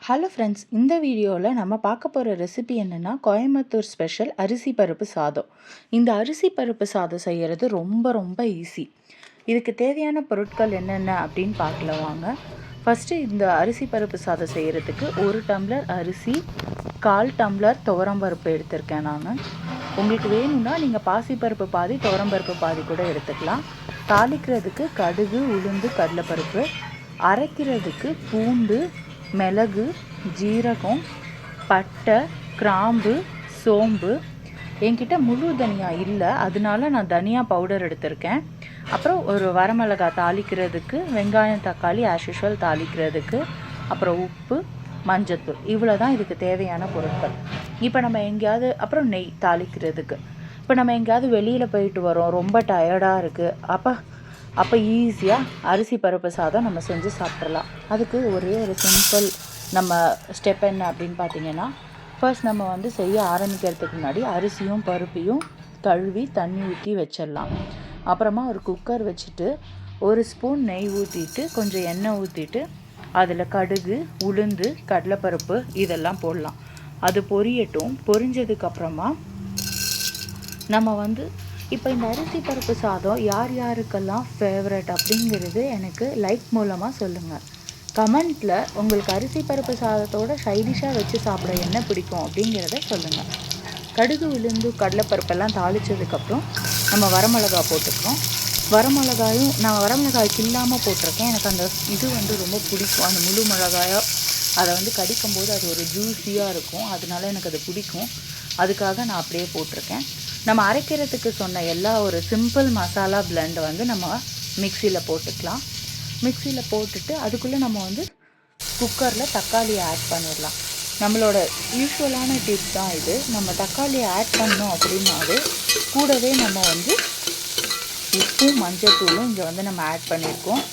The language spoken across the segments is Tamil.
ஹலோ ஃப்ரெண்ட்ஸ், இந்த வீடியோவில் நம்ம பார்க்க போகிற ரெசிபி என்னென்னா கோயம்புத்தூர் ஸ்பெஷல் அரிசி பருப்பு சாதம். இந்த அரிசி பருப்பு சாதம் செய்கிறது ரொம்ப ரொம்ப ஈஸி. இதுக்கு தேவையான பொருட்கள் என்னென்ன அப்படின்னு பார்க்கலாம் வாங்க. ஃபஸ்ட்டு இந்த அரிசி பருப்பு சாதம் செய்கிறதுக்கு 1 டம்ளர் அரிசி, 1/4 டம்ளர் துவரம்பருப்பு எடுத்திருக்கேன் நான். உங்களுக்கு வேணும்னா நீங்கள் பாசிப்பருப்பு பாதி துவரம்பருப்பு பாதி கூட எடுத்துக்கலாம். தாளிக்கிறதுக்கு கடுகு, உளுந்து, கடலைப்பருப்பு, அரைக்கிறதுக்கு பூண்டு, மிளகு, ஜீரகம், பட்டை, கிராம்பு, சோம்பு. என்கிட்ட முழு தனியா இல்லை, அதனால நான் தனியா பவுடர் எடுத்திருக்கேன். அப்புறம் ஒரு வரமிளகாய் தாளிக்கிறதுக்கு, வெங்காயம் தக்காளி ஆஸ் யூஷுவல் தாளிக்கிறதுக்கு, அப்புறம் உப்பு, மஞ்சத்தூள். இவ்வளோ தான் இதுக்கு தேவையான பொருட்கள். இப்போ நம்ம எங்கேயாவது அப்புறம் நெய் தாளிக்கிறதுக்கு. இப்போ நம்ம எங்கேயாவது வெளியில் போயிட்டு வரோம், ரொம்ப டயர்டாக இருக்குது, அப்போ ஈஸியாக அரிசி பருப்பு சாதம் நம்ம செஞ்சு சாப்பிட்றலாம். அதுக்கு ஒரே ஒரு சிம்பிள் நம்ம ஸ்டெப் என்ன அப்படின்னு பார்த்தீங்கன்னா, ஃபர்ஸ்ட் நம்ம செய்ய ஆரம்பிக்கிறதுக்கு முன்னாடி அரிசியும் பருப்பையும் கழுவி தண்ணி ஊற்றி வச்சிடலாம். அப்புறமா ஒரு குக்கர் வச்சுட்டு 1 ஸ்பூன் நெய் ஊற்றிட்டு கொஞ்சம் எண்ணெய் ஊற்றிட்டு அதில் கடுகு, உளுந்து, கடலைப்பருப்பு இதெல்லாம் போடலாம். அது பொரியட்டும். பொரிஞ்சதுக்கப்புறமா நம்ம இப்போ இந்த அரிசி பருப்பு சாதம் யார் யாருக்கெல்லாம் ஃபேவரட் அப்படிங்கிறது எனக்கு லைக் மூலமாக சொல்லுங்கள். கமெண்ட்டில் உங்களுக்கு அரிசி பருப்பு சாதத்தோட சைடிஷாக வச்சு சாப்பிட என்ன பிடிக்கும் அப்படிங்கிறத சொல்லுங்கள். கடுகு, உளுந்து, கடலைப்பருப்பெல்லாம் தாளித்ததுக்கப்புறம் நம்ம வரமிளகாய் போட்டுக்கிறோம். நான் வரமிளகாய் கில்லாமல் போட்டிருக்கேன். எனக்கு அந்த இது ரொம்ப பிடிக்கும். அந்த முழு மிளகாயாக அதை கடிக்கும்போது அது ஒரு ஜூஸியாக இருக்கும். அதனால எனக்கு அது பிடிக்கும். அதுக்காக நான் அப்படியே போட்டிருக்கேன். நம்ம அரைக்கிறதுக்கு சொன்ன ஒரு சிம்பிள் மசாலா பிளெண்ட் நம்ம மிக்சியில் போட்டுக்கலாம். மிக்சியில் போட்டுட்டு அதுக்குள்ளே நம்ம குக்கரில் தக்காளியை ஆட் பண்ணிடலாம். நம்மளோட யூஸ்வலான டிப் தான் இது. நம்ம தக்காளியை ஆட் பண்ணோம் அப்படின்னாவே கூடவே நம்ம உப்பும் மஞ்சத்தூளும் இங்கே நம்ம ஆட் பண்ணியிருக்கோம்.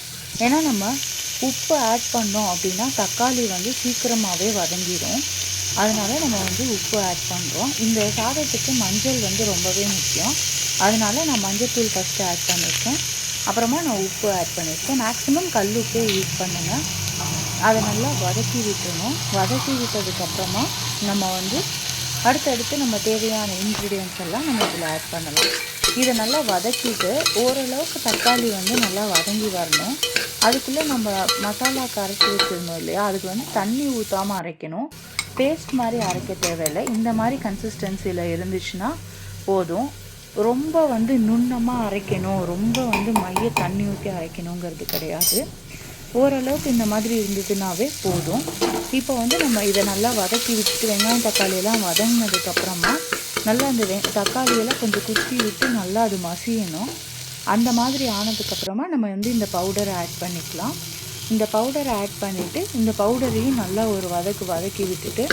ஏன்னா நம்ம உப்பு ஆட் பண்ணோம் அப்படின்னா தக்காளி சீக்கிரமாகவே வதங்கிடும். அதனால் நம்ம உப்பு ஆட் பண்ணுறோம். இந்த சாதத்துக்கு மஞ்சள் ரொம்பவே முக்கியம். அதனால் நான் மஞ்சத்தூள் ஃபஸ்ட்டு ஆட் பண்ணியிருக்கேன். அப்புறமா நான் உப்பு ஆட் பண்ணியிருக்கேன். மேக்ஸிமம் கல் உப்பே யூஸ் பண்ணுங்கள். அதை நல்லா வதக்கி விட்டுணும். வதக்கி விட்டதுக்கப்புறமா நம்ம அடுத்தடுத்து நம்ம தேவையான இன்க்ரீடியன்ட்ஸ் எல்லாம் நம்ம இதில் ஆட் பண்ணலாம். இதை நல்லா வதக்கிட்டு ஓரளவுக்கு தக்காளி நல்லா வதங்கி வரணும். அதுக்குள்ளே நம்ம மசாலாக்கு அரைச்சி வச்சுருந்தோம் இல்லையா, அதுக்கு தண்ணி ஊற்றாமல் அரைக்கணும். பேஸ்ட் மாதிரி அரைக்க தேவையில்லை. இந்த மாதிரி கன்சிஸ்டன்சியில் இருந்துச்சுன்னா போதும். ரொம்ப நுண்ணமாக அரைக்கணும், ரொம்ப மைய தண்ணி ஊற்றி அரைக்கணுங்கிறது கிடையாது. ஓரளவுக்கு இந்த மாதிரி இருந்ததுனாவே போதும். இப்போ நம்ம இதை நல்லா வதக்கி விட்டுட்டு வெங்காயம் தக்காளியெல்லாம் வதங்கினதுக்கப்புறமா நல்லா அந்த தக்காளியெல்லாம் கொஞ்சம் குத்தி விட்டு நல்லா அது மசியணும். அந்த மாதிரி ஆனதுக்கப்புறமா நம்ம இந்த பவுடரை ஆட் பண்ணிக்கலாம். இந்த பவுடரை ஆட் பண்ணிவிட்டு இந்த பவுடரையும் நல்லா ஒரு வதக்கி விட்டுட்டு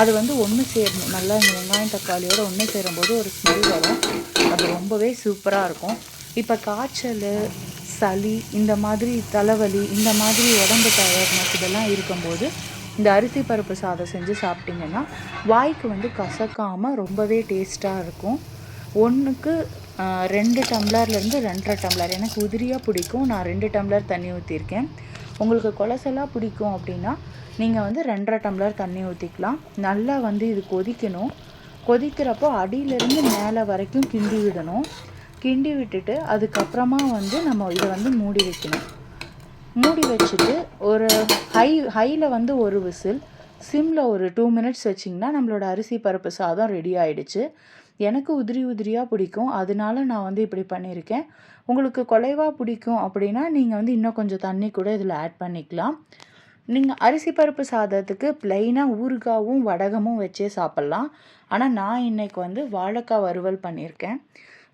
அது ஒன்று சேரணும். நல்லா இந்த வெங்காயம் தக்காளியோடு ஒன்று சேரும்போது ஒரு ஸ்மெல் வரும். அது ரொம்பவே சூப்பராக இருக்கும். இப்போ காய்ச்சல், சளி, இந்த மாதிரி தலைவலி, இந்த மாதிரி உடம்பு டயர்ட்னஸ் இதெல்லாம் இருக்கும்போது இந்த அரிசி பருப்பு சாதம் செஞ்சு சாப்பிட்டிங்கன்னா வாய்க்கு கசக்காமல் ரொம்பவே டேஸ்ட்டாக இருக்கும். 1க்கு 2 டம்ளர்லேருந்து 2.5 டம்ளர். எனக்கு உதிரியாக பிடிக்கும். நான் 2 டம்ளர் தண்ணி ஊற்றிருக்கேன். உங்களுக்கு கொலசலாக பிடிக்கும் அப்படின்னா நீங்கள் 2.5 டம்ளர் தண்ணி ஊற்றிக்கலாம். நல்லா இது கொதிக்கணும். கொதிக்கிறப்போ அடியிலேருந்து மேலே வரைக்கும் கிண்டி விடணும். கிண்டி விட்டுட்டு அதுக்கப்புறமா நம்ம இதை மூடி வைக்கணும். மூடி வச்சுட்டு ஒரு ஹையில் ஒரு விசில், சிம்மில் ஒரு 2 மினிட்ஸ் வச்சிங்கன்னா நம்மளோட அரிசி பருப்பு சாதம் ரெடி ஆகிடுச்சு. எனக்கு உதிரியாக பிடிக்கும், அதனால நான் இப்படி பண்ணியிருக்கேன். உங்களுக்கு குலைவாக பிடிக்கும் அப்படின்னா நீங்கள் இன்னும் கொஞ்சம் தண்ணி கூட இதில் ஆட் பண்ணிக்கலாம். நீங்கள் அரிசி பருப்பு சாதத்துக்கு ப்ளைனாக ஊறுகாவும் வடகமும் வச்சே சாப்பிட்லாம். ஆனால் நான் இன்றைக்கி வாழைக்காய் வறுவல் பண்ணியிருக்கேன்.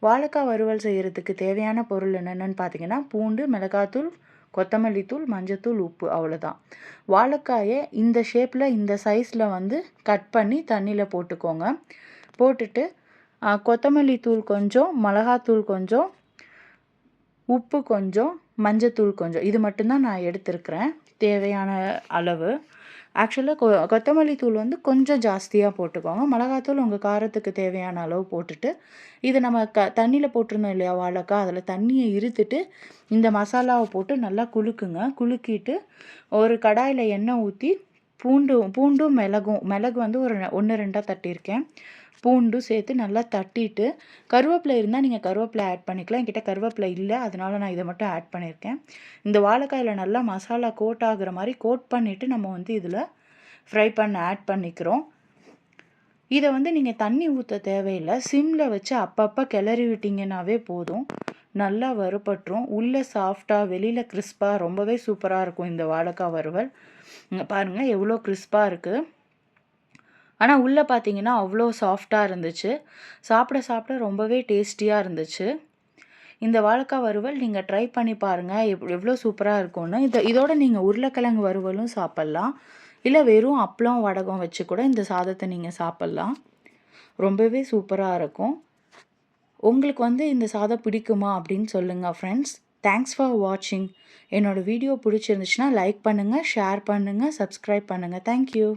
வாழைக்காய் வறுவல் செய்கிறதுக்கு தேவையான பொருள் என்னென்னு பார்த்தீங்கன்னா, பூண்டு, மிளகாத்தூள், கொத்தமல்லி தூள், மஞ்சத்தூள், உப்பு, அவ்வளோதான். வாழைக்காயை இந்த ஷேப்பில் இந்த சைஸில் கட் பண்ணி தண்ணியில் போட்டுக்கோங்க. போட்டுட்டு கொத்தமல்லி தூள் கொஞ்சம், மிளகாத்தூள் கொஞ்சம், உப்பு கொஞ்சம், மஞ்சத்தூள் கொஞ்சம், இது மட்டும்தான் நான் எடுத்துருக்கிறேன் தேவையான அளவு. ஆக்சுவலாக கொத்தமல்லி தூள் கொஞ்சம் ஜாஸ்தியாக போட்டுக்கோங்க. மிளகாத்தூள் உங்கள் காரத்துக்கு தேவையான அளவு போட்டுட்டு இதை நம்ம தண்ணியில் போட்டிருந்தோம் இல்லையா வாழைக்காய், அதில் தண்ணியை இருத்துட்டு இந்த மசாலாவை போட்டு நல்லா குலுக்குங்க. குலுக்கிட்டு ஒரு கடாயில் எண்ணெய் ஊற்றி பூண்டும் மிளகு வந்து ஒரு 1, 2 தட்டியிருக்கேன். பூண்டும் சேர்த்து நல்லா தட்டிட்டு, கருவேப்பிலை இருந்தால் நீங்கள் கருவேப்பிலை ஆட் பண்ணிக்கலாம். என்கிட்ட கருவேப்பிலை இல்ல. அதனால நான் இத மட்டும் ஆட் பண்ணியிருக்கேன். இந்த வாழைக்காயில நல்லா மசாலா கோட் ஆகுற மாரி கோட் பண்ணிட்டு நம்ம வந்து இதில ஃப்ரை பண்ண ஆட் பண்ணிக்கிறோம். இத வந்து நீங்க தண்ணி ஊத்த தேவையில்ல. சிம்ல வச்சு அப்பப்ப கிளறி விட்டீங்கன்னாவே போதும். நல்லா வறுபட்டுரும். உள்ள சாஃப்ட்டா, வெளியில கிறிஸ்பா ரொம்பவே சூப்பரா இருக்கும் இந்த வாழைக்காய் வறுவல். இங்க பாருங்க எவ்வளோ கிறிஸ்பா இருக்கு. ஆனா உள்ள பார்த்தீங்கன்னா, அவ்ளோ சாஃப்ட்டா இருந்துச்சு. சாப்பிட சாப்பிட ரொம்பவே டேஸ்டியா இருந்துச்சு. இந்த வாழைக்காய் வறுவல் நீங்க ட்ரை பண்ணி பாருங்க. எவ்வளோ சூப்பரா இருக்கும்னு. இதோட நீங்க உருளைக்கிழங்கு வறுவலும் சாப்பிடலாம். இல்ல வெறும் அப்பளம், வடகம் வச்சு கூட இந்த சாதத்த நீங்க சாப்பிடலாம். ரொம்பவே சூப்பரா இருக்கும். உங்களுக்கு வந்து இந்த சாதம் பிடிக்குமா அப்படின்னு சொல்லுங்க ஃப்ரெண்ட்ஸ். தேங்க்ஸ் ஃபார் வாட்சிங். என்னோட வீடியோ பிடிச்சிருந்துச்சுன்னா லைக் பண்ணுங்க, ஷேர் பண்ணுங்க, சப்ஸ்கிரைப் பண்ணுங்க. Thank you.